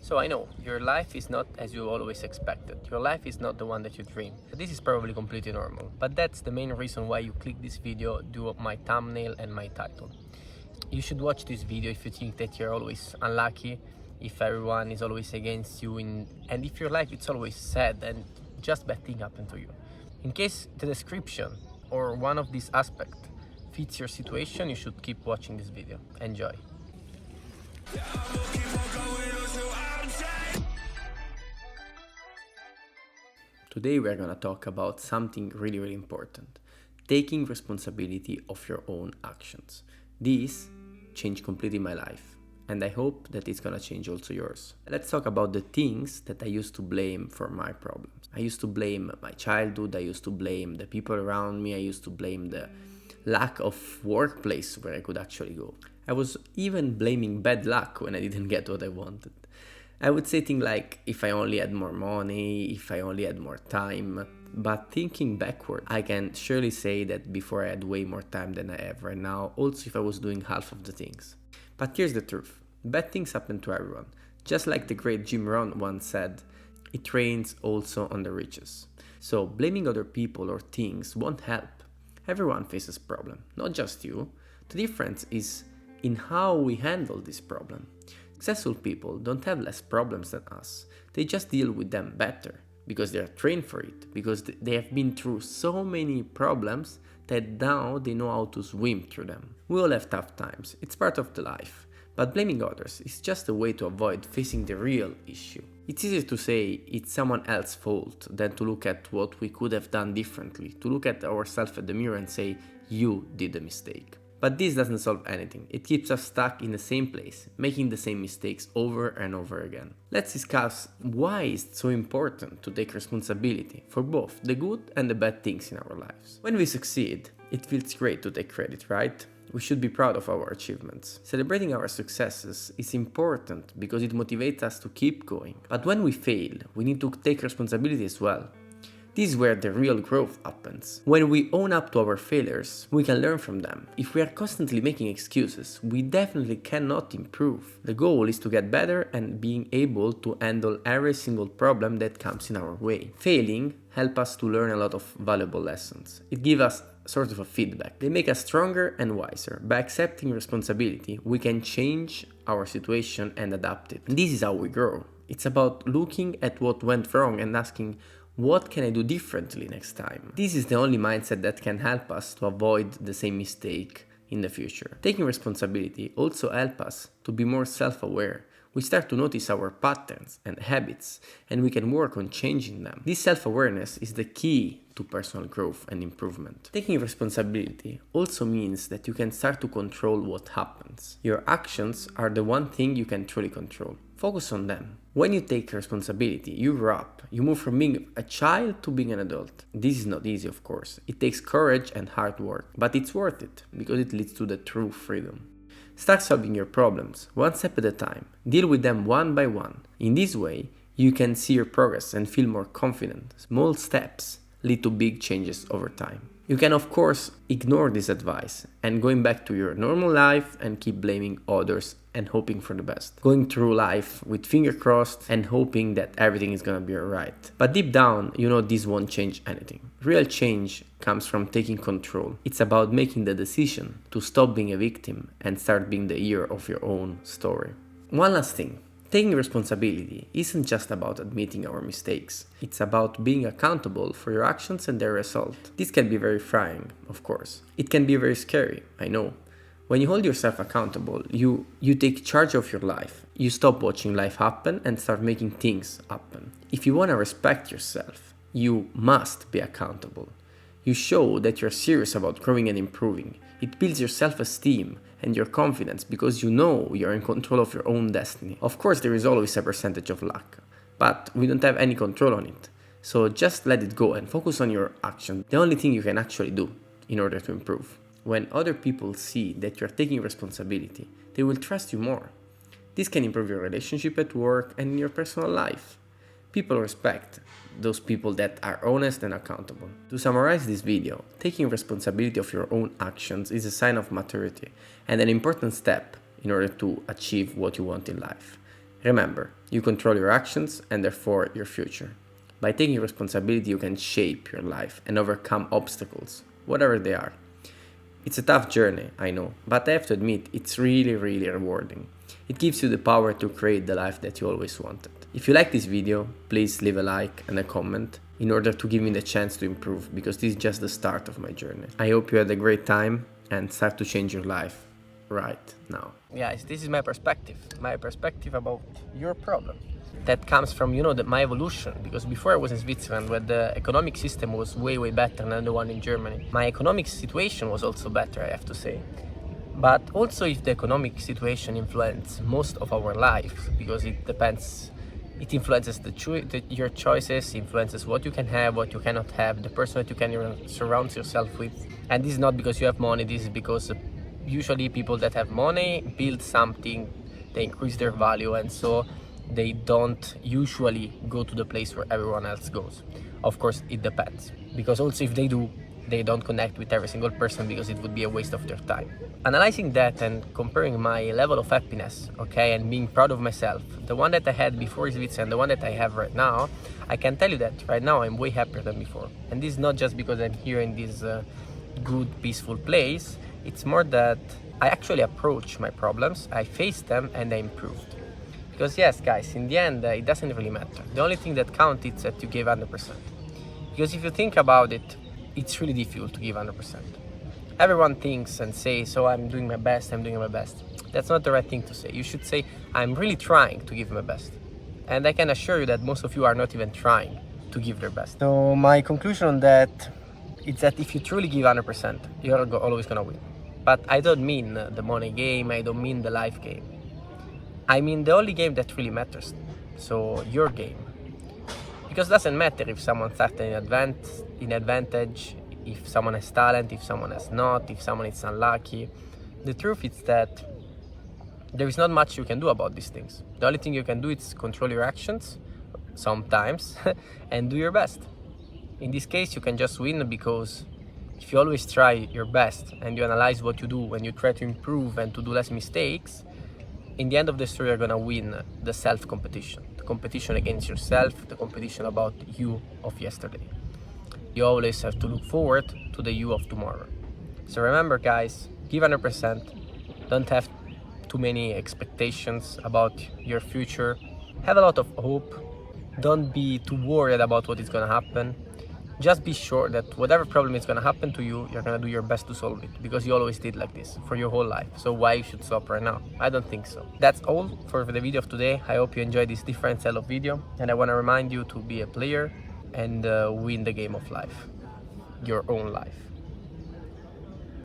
So I know your life is not as you always expected. Your life is not the one that you dream. This is probably completely normal, but that's the main reason why you click this video, do my thumbnail and my title. You should watch this video if you think that you're always unlucky, if everyone is always against you, and if your life is always sad and just bad things happen to you. In case the description or one of these aspects fits your situation, you should keep watching this video. Enjoy. Today we are going to talk about something really important. Taking responsibility of your own actions. This changed completely my life, and I hope that it's going to change also yours. Let's talk about the things that I used to blame for my problems. I used to blame my childhood, I used to blame the people around me, I used to blame the lack of workplace where I could actually go. I was even blaming bad luck when I didn't get what I wanted. I would say things like, if I only had more money, if I only had more time. But thinking backward, I can surely say that before I had way more time than I have right now, also if I was doing half of the things. But here's the truth. Bad things happen to everyone. Just like the great Jim Rohn once said, it rains also on the righteous. So blaming other people or things won't help. Everyone faces problem, not just you. The difference is in how we handle this problem. Successful people don't have less problems than us. They just deal with them better because they are trained for it, because they have been through so many problems that now they know how to swim through them. We all have tough times, it's part of the life, but blaming others is just a way to avoid facing the real issue. It's easier to say it's someone else's fault than to look at what we could have done differently, to look at ourselves at the mirror and say, you did a mistake. But this doesn't solve anything. It keeps us stuck in the same place, making the same mistakes over and over again. Let's discuss why it's so important to take responsibility for both the good and the bad things in our lives. When we succeed, it feels great to take credit, right? We should be proud of our achievements. Celebrating our successes is important because it motivates us to keep going. But when we fail, we need to take responsibility as well. This is where the real growth happens. When we own up to our failures, we can learn from them. If we are constantly making excuses, we definitely cannot improve. The goal is to get better and being able to handle every single problem that comes in our way. Failing helps us to learn a lot of valuable lessons. It gives us sort of a feedback. They make us stronger and wiser. By accepting responsibility, we can change our situation and adapt it. This is how we grow. It's about looking at what went wrong and asking, what can I do differently next time? This is the only mindset that can help us to avoid the same mistake in the future. Taking responsibility also helps us to be more self-aware. We start to notice our patterns and habits, and we can work on changing them. This self-awareness is the key to personal growth and improvement. Taking responsibility also means that you can start to control what happens. Your actions are the one thing you can truly control. Focus on them. When you take responsibility, you grow up. You move from being a child to being an adult. This is not easy, of course. It takes courage and hard work, but it's worth it because it leads to the true freedom. Start solving your problems, one step at a time. Deal with them one by one. In this way, you can see your progress and feel more confident. Small steps lead to big changes over time. You can, of course, ignore this advice and going back to your normal life and keep blaming others and hoping for the best. Going through life with finger crossed and hoping that everything is gonna be alright. But deep down, you know this won't change anything. Real change comes from taking control. It's about making the decision to stop being a victim and start being the hero of your own story. One last thing. Taking responsibility isn't just about admitting our mistakes. It's about being accountable for your actions and their result. This can be very freeing, of course. It can be very scary, I know. When you hold yourself accountable, you take charge of your life. You stop watching life happen and start making things happen. If you want to respect yourself, you must be accountable. You show that you're serious about growing and improving. It builds your self-esteem and your confidence because you know you're in control of your own destiny. Of course, there is always a percentage of luck, but we don't have any control on it. So just let it go and focus on your action. The only thing you can actually do in order to improve. When other people see that you're taking responsibility, they will trust you more. This can improve your relationship at work and in your personal life. People respect those people that are honest and accountable. To summarize this video, taking responsibility of your own actions is a sign of maturity and an important step in order to achieve what you want in life. Remember, you control your actions and therefore your future. By taking responsibility, you can shape your life and overcome obstacles, whatever they are. It's a tough journey, I know, but I have to admit, it's really, really rewarding. It gives you the power to create the life that you always wanted. If you like this video, please leave a like and a comment in order to give me the chance to improve, because this is just the start of my journey. I hope you had a great time and start to change your life right now. Guys, this is my perspective about your problem. That comes from, my evolution, because before I was in Switzerland, where the economic system was way, way better than the one in Germany. My economic situation was also better, I have to say. But also, if the economic situation influences most of our life, because it depends, it influences your choices, influences what you can have, what you cannot have, the person that you can surround yourself with. And this is not because you have money, this is because usually people that have money build something, they increase their value, and so they don't usually go to the place where everyone else goes. Of course, it depends, because also if they do, they don't connect with every single person, because it would be a waste of their time. Analyzing that and comparing my level of happiness, okay, and being proud of myself, the one that I had before Switzerland and the one that I have right now, I can tell you that right now I'm way happier than before. And this is not just because I'm here in this good, peaceful place. It's more that I actually approach my problems, I faced them, and I improved. Because yes, guys, in the end, it doesn't really matter. The only thing that counts is that you gave 100%. Because if you think about it, it's really difficult to give 100%. Everyone thinks and says, so I'm doing my best, I'm doing my best. That's not the right thing to say. You should say, I'm really trying to give my best. And I can assure you that most of you are not even trying to give their best. So my conclusion on that is that if you truly give 100%, you're always gonna win. But I don't mean the money game, I don't mean the life game. I mean the only game that really matters, so your game. Because it doesn't matter if someone started in advantage, if someone has talent, if someone has not, if someone is unlucky. The truth is that there is not much you can do about these things. The only thing you can do is control your actions, sometimes, and do your best. In this case, you can just win because if you always try your best and you analyze what you do and you try to improve and to do less mistakes, in the end of the story, you're gonna win the self-competition. The competition against yourself, the competition about you of yesterday. You always have to look forward to the you of tomorrow. So remember, guys, give 100%. Don't have too many expectations about your future. Have a lot of hope. Don't be too worried about what is gonna happen. Just be sure that whatever problem is gonna happen to you, you're gonna do your best to solve it, because you always did like this for your whole life. So why you should stop right now? I don't think so. That's all for the video of today. I hope you enjoyed this different style of video, and I wanna remind you to be a player and win the game of life, your own life.